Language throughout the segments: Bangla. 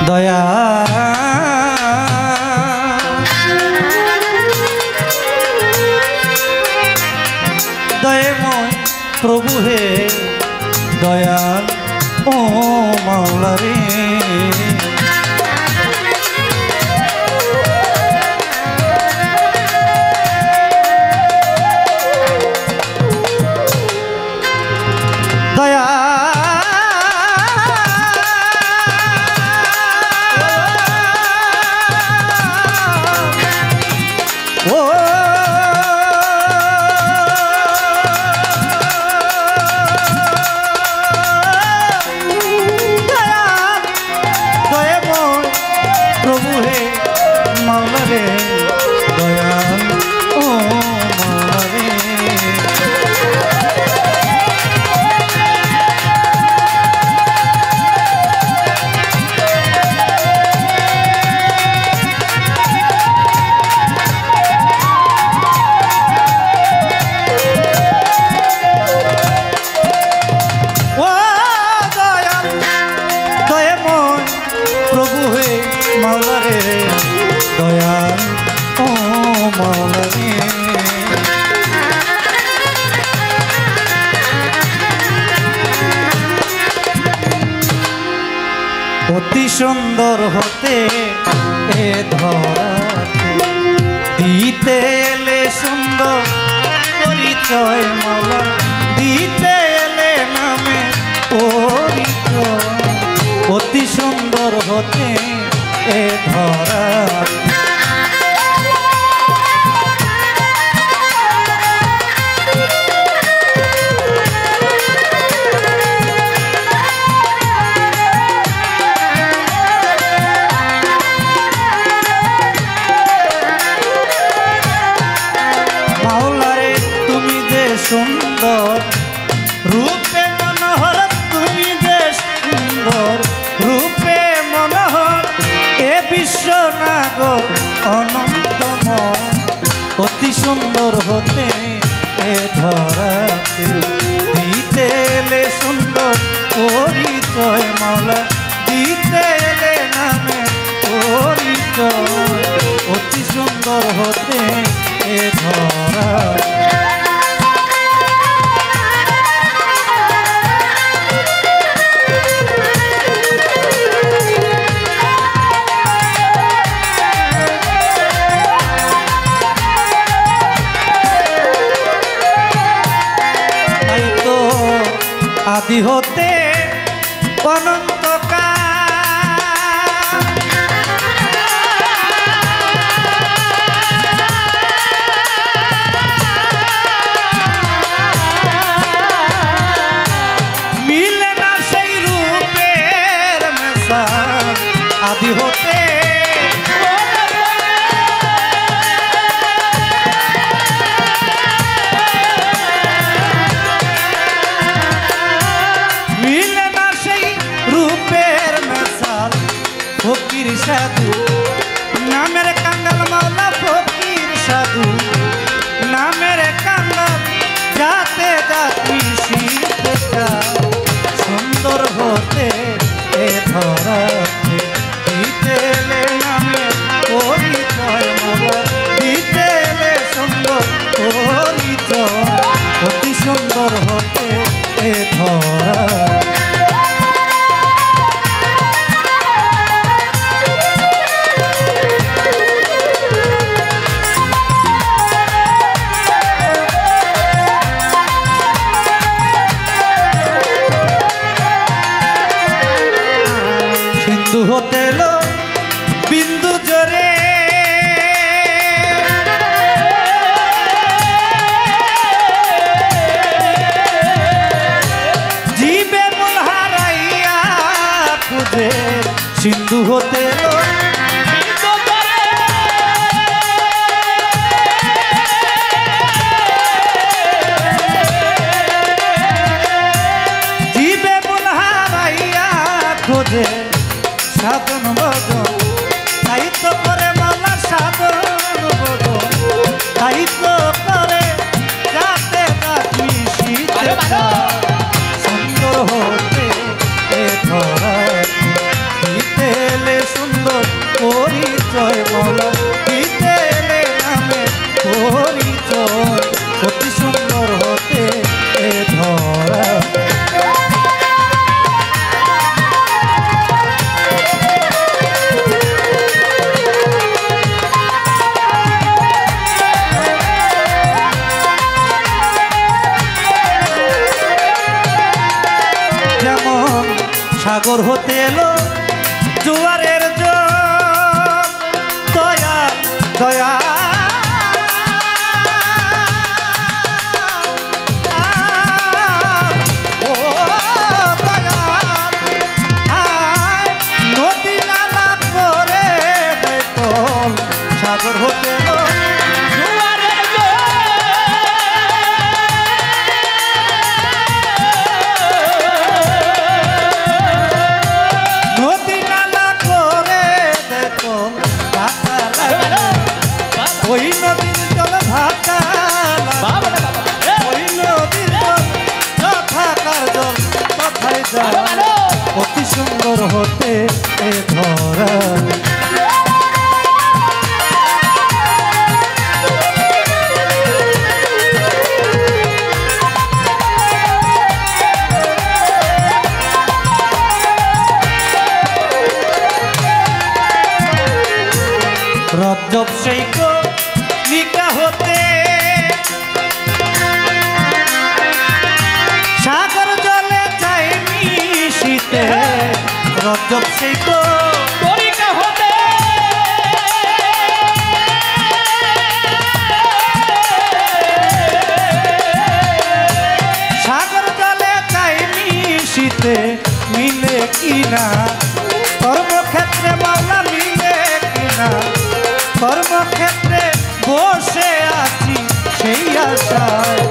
দয়া দয়াময় প্রভু হে দয়াল ও মাওলা রে দয়া অতি সুন্দর হতে এ ধরাতে দিতে এলে সুন্দর পরিচয় মালা দিতে এলে নামে পরিচয় অতি সুন্দর হতে এ ধরাতে সুন্দর রূপে মনোহর তুমি যে সুন্দর রূপে মনোহর এ বিশ্বনাগর অনন্তময় অতি সুন্দর হতে এ ধরাতে দিতে এলে সুন্দর পরিচয় মাওলা দিতে এলে নামে পরিচয় অতি সুন্দর হতে এ ধরাতে আদি হতে অনন্তকাল মিলে না সেই রূপের মেশাল আদি হতে ফকির সাধু নামের কাঙ্গাল মাওলা ফকির সাধু নামের কাঙ্গাল যাতে যাতি শীতটা সুন্দর হতে এ ধরাতে দিতে এলে নামে পরিচয় মাওলা দিতে এলে সুন্দর পরিচয় অতি সুন্দর হতে এ ধরাতে হতে লো বিন্দু জোরে জীবে মূল হারাইয়া খুঁজে সিন্ধু হতে লো জীবে মূল হারাইয়া খোঁজে সাধন ভজন সাহিত্য করে মাওলা সাধন ভজন সাহিত্য করে যাতে যাতি শীতটা সুন্দর হতে এ ধরাতে দিতে এলে সাগর হতে এলো জোয়ারের জোর দয়া দয়া সাগর হতে নদী নালা করে দেখো ওই নদীর জল ভাটা ওই নদীর জল থাকার জল কোথায় যায় অতি সুন্দর হতে এ ধরা রজব সেই নিকা হতে সাগর জলে চাই মিশিতে রজব সেই নিকা হতে সাগর জলে চাই মিশিতে মিলে কিনা কর্মক্ষেত্রে মাওলা মিলে কিনা কর্মক্ষেত্রে বসে আছি সেই আশায়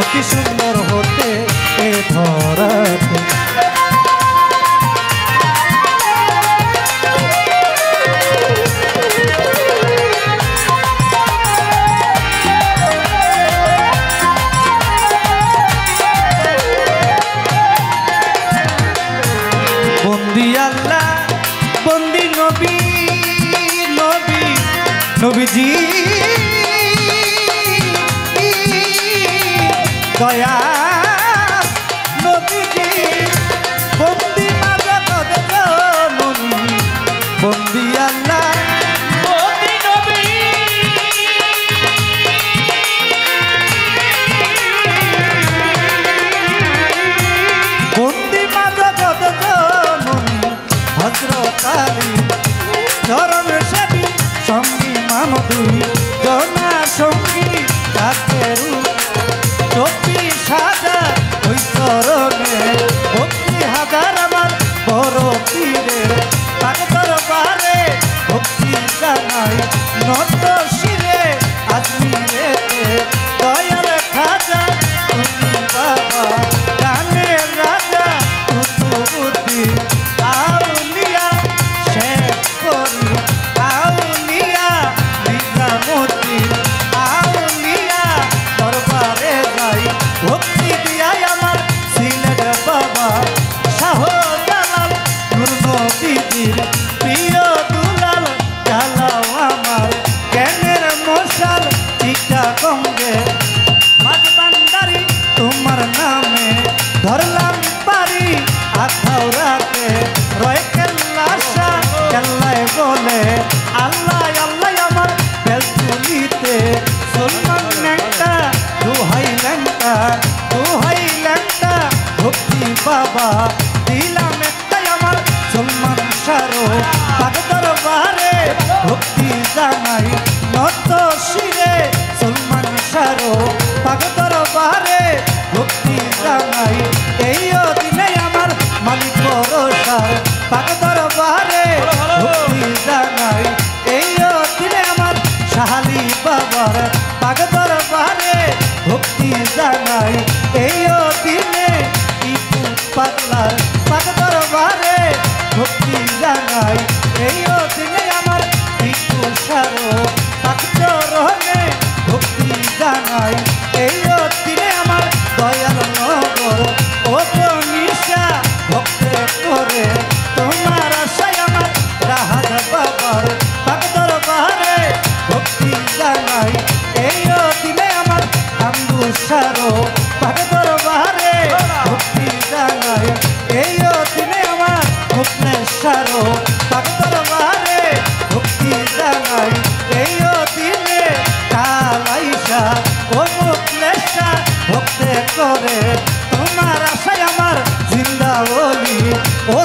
অতি সুন্দর হতে এ ধরাতে বন্দি আল্লাহ বন্দি নবী নবী নবীজি দয়া নবীজি বন্দি মাঝে কদে জননী বন্দি আল্লাহ বন্দি নবী বন্দি মাঝে কদে জননী হযরত আলী চরণ সেবী সঙ্গী মামদুই জনা সঙ্গী কাকেরু 24,000 ওই চরণে ভক্তি হাজার আমার বড় পীরের তার দরবারে ভক্তি জানাই নত শিরে আজমিরেতে দয়াল খাজা তুমি বাবা গানের রাজা কুতুবুদ্দিন আউলিয়া শেখ করি আউলিয়া নিজামুদ্দিন আউলিয়া দরবারে যাই ভক্তি দিয়াই আমার সিলেট বাবা শাহজালাল নূর নবীজির প্রিয় দুলাল জ্বালাও আমার জ্ঞানের মশাল চিটাগঙ্গে মাঝবান্ডারি তোমার নামে ধরলাম পারি আখাউড়াতে রয় কেল্লা শাহ কেল্লায় বলে আল্লাহ আল্লাহ আমার বেলতুলিতে সলমান ল্যাংটা দুহাই ল্যাংটা ভক্তি বাবা দিলাম একটাই আমার সলমান সারো পাক দরবারে ভক্তি জানাই নত শিরে সলমান সারো পাক দরবারে ভক্তি জানাই এই দিনে আমার মালিক বরসার পাক দরবারে ভক্তি জানাই এই দিনে আমার শাহালি বাবার পাক দরবারে ভক্তি জানাই এই দিনে ইকু পাগলার পাক দরবারে ভক্তি জানাই এই দিনে আমার ইকু সারো পাক চরণে ভক্তি জানাই এই দিনে আমার দয়াল নগর ও নিশা ভক্তে করে তোমার আশায় আমার রাহাত বাবার পাক দরবারে ভক্তি জানাই এই দিনে আমার আঙ্গুর সারো পাক দরবারে ভক্তি জানাই এই দিনে আমার ভুবনেশ্বর পাক দরবারে ভক্তি জানাই এই দিনে কালাইশা ও মুকলেশা ভক্তে করে তোমার আশায় আমার জিন্দা বলি ও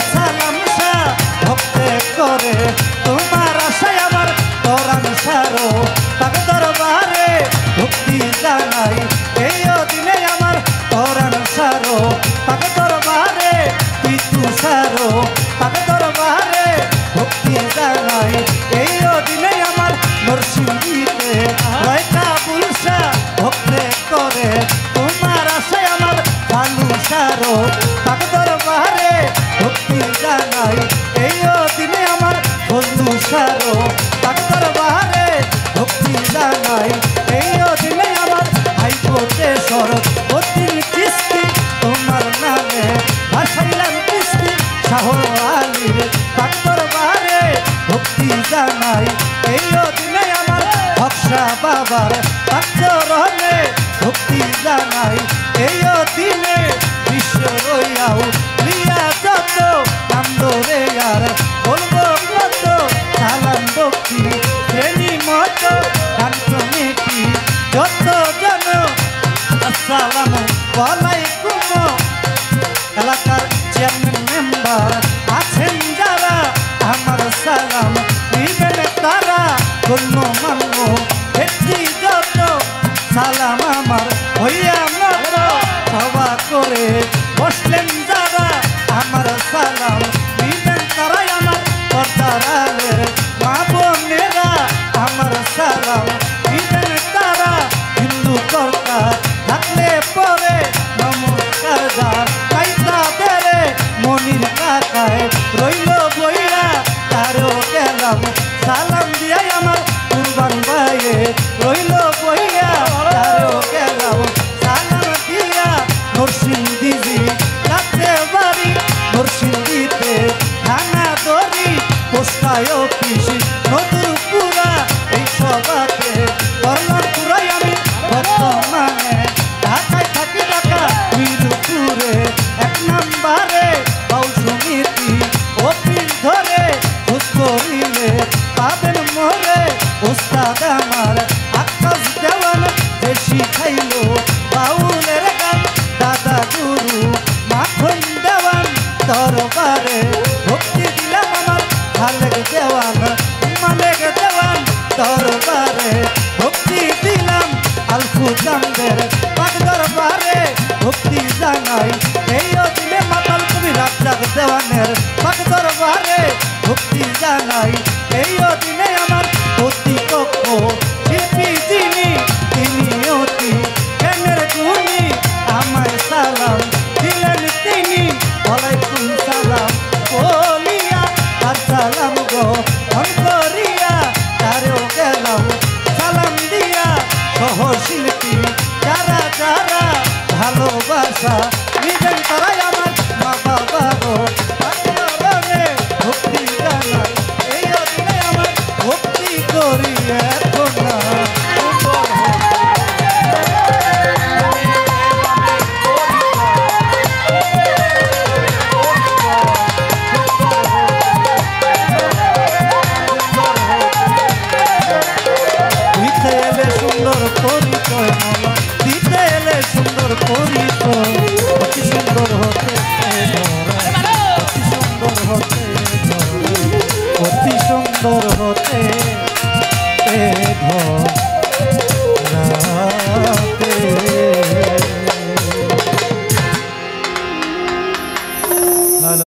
জানাই এই দিনে বিশ্ব রইয়াও প্রিয়া যত কান্দরে আর বলবো কত সালাম ভক্তি শ্রেণী মত গান কমিটি যত জন আসসালামু আলাইকুম এলাকার চেয়ারম্যান মেম্বার আছেন যারা আমার সালাম দিবেন তারা গণ্য মান্য ব্যক্তি যত সালাম আমার হইয়া মত সভা করে বসলেন যারা আমার সালাম দিবেন তারাই আমার পর্দারালের মা বোনেরা আমার সালাম দিবেন তারা হিন্দু কর্তা থাকলে পরে নমস্কার যা কাইতাদের মনির কাকায় রইল বইরা তারও গেলাম সালাম দিয়াই আমার কুরবান ভাইয়ে রইল বইয়া তারও গেলাম সালাম দিয়া নরসিংদী রাতে বাড়ি নরসিংদীতে থানা দড়ি পোস্টায় অফিস নদুরপুরা এই সভাতে বর্ণপুরাই আমি বর্তমানে ঢাকায় থাকি ঢাকা মিরপুরে এক নাম্বারে বাউল সমিতি অফিস ধরে খোঁজ করিলে পাবেন মোরে ওস্তাদ আমার আকাশ দেওয়ান যে শিখাইল বাউলের গান দাদা গুরু মাখন দেওয়ান দরবারে ভক্তি দিলাম আমার খালেক দেওয়ান মালেক দেওয়ান দরবারে ভক্তি দিলাম আলফু চান্দের পাক দরবারে ভক্তি জানাই এই দিনে মাতাল কবি রাজ্জাক দেওয়ানের পাক দরবারে ভক্তি জানাই এই দিনে আমার অতি কক্ষ শিল্পী যিনি তিনি অতি জ্ঞানের গুণী আমায় সালাম দিলেন তিনি ওয়ালাইকুম সালাম বলিয়া আর সালাম গো অন্তরিয়া তারেও গেলাম সালাম দিয়া সহশিল্পী যারা যারা ভালোবাসা নিজের তারাই আমার মা বাবারও ভক্তি জানাই এই দিনে আমার ভক্তি করি এখন না দিতে এলে সুন্দর পরিচয় মালা দিতে এলে সুন্দর পরিচয় অতি সুন্দর হতে অতি সুন্দর হতে অতি সুন্দর হতে ধর